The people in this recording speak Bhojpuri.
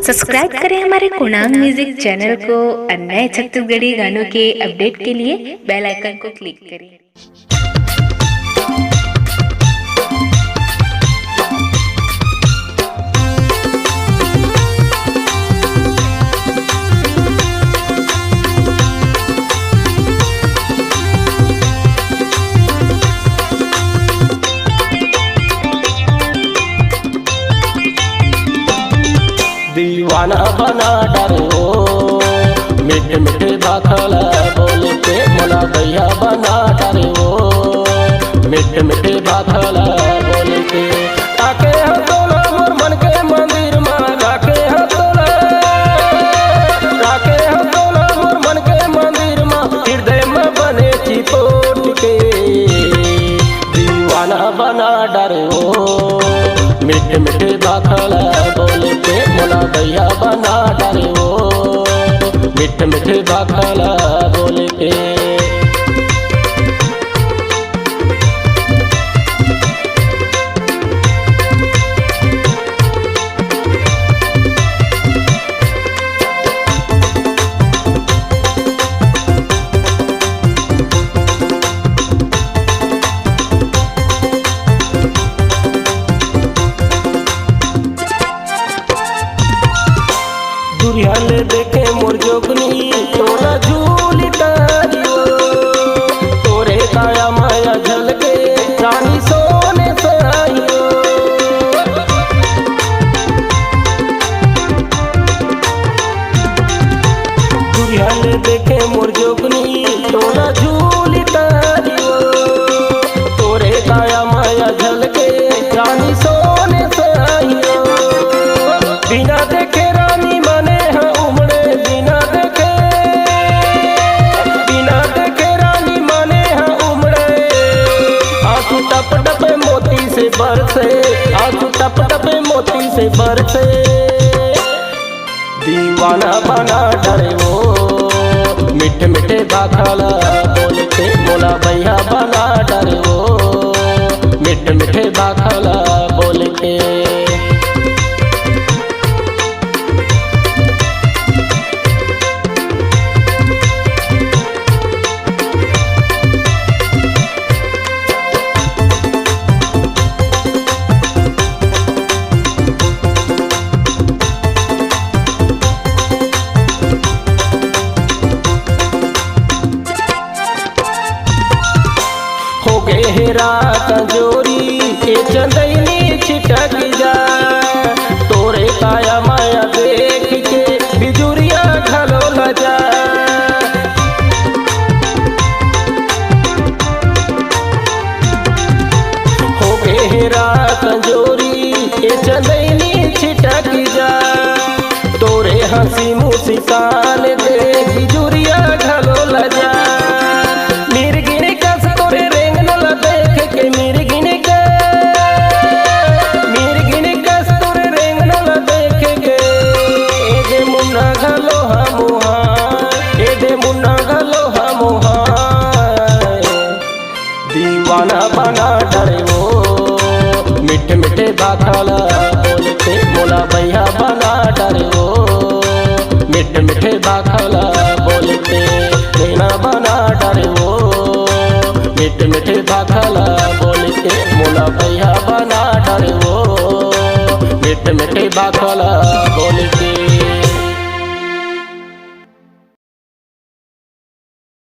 सब्सक्राइब करें हमारे कुणांग म्यूजिक चैनल को और नए छत्तीसगढ़ी गानों के अपडेट के लिए बेल आइकन को क्लिक करें। दीवाना बना डरो मीठे मीठे बाखला बोल के मोला भैया बना डरो मीठे मीठे बाखला बोल के ताके हो तोला मोर मन के मंदिर में राखे हो तोला मोर मन के मंदिर में हृदय में बने चिपोट के दीवाना बना डरो मीठे मीठे बाखला बोल के मोला भैया बना डरो मीठे मीठे बाखला बोल के। दुरियाल देखे मोर जोगनी तोरा झूली तारियो तोरे काया माया झलके रानी सोने सहियो दुरियाल देखे मोर जोगनी तोरा झूली तारियो तोरे काया माया झलके रानी सोने सहियो बिना देखे टप टप मोती से बरसे आंसू टप टप मोती से बरसे दीवाना बना डरो मीठे मीठे बाखला बोल के मोला भैया बना डरो मीठे मीठे बाखला बोल के। हेरा कंजोरी के चंदनी छिटक जा तोरे काया माया देख के बिजुरिया घलो लजा हो गे हेरा कंजोरी के चंदनी छिटक जा तोरे हंसी मुस्कान देख बिजुरिया घलो लजा दीवाना बना डरो मीठे मीठे बाखला बोल के मोला भैया बना डरो मीठे मीठे बाखला बोल के नैना बना डरो मीठे मीठे बाखला बोल के मोला भैया बना डरो मीठे मीठे बाखला बोल के।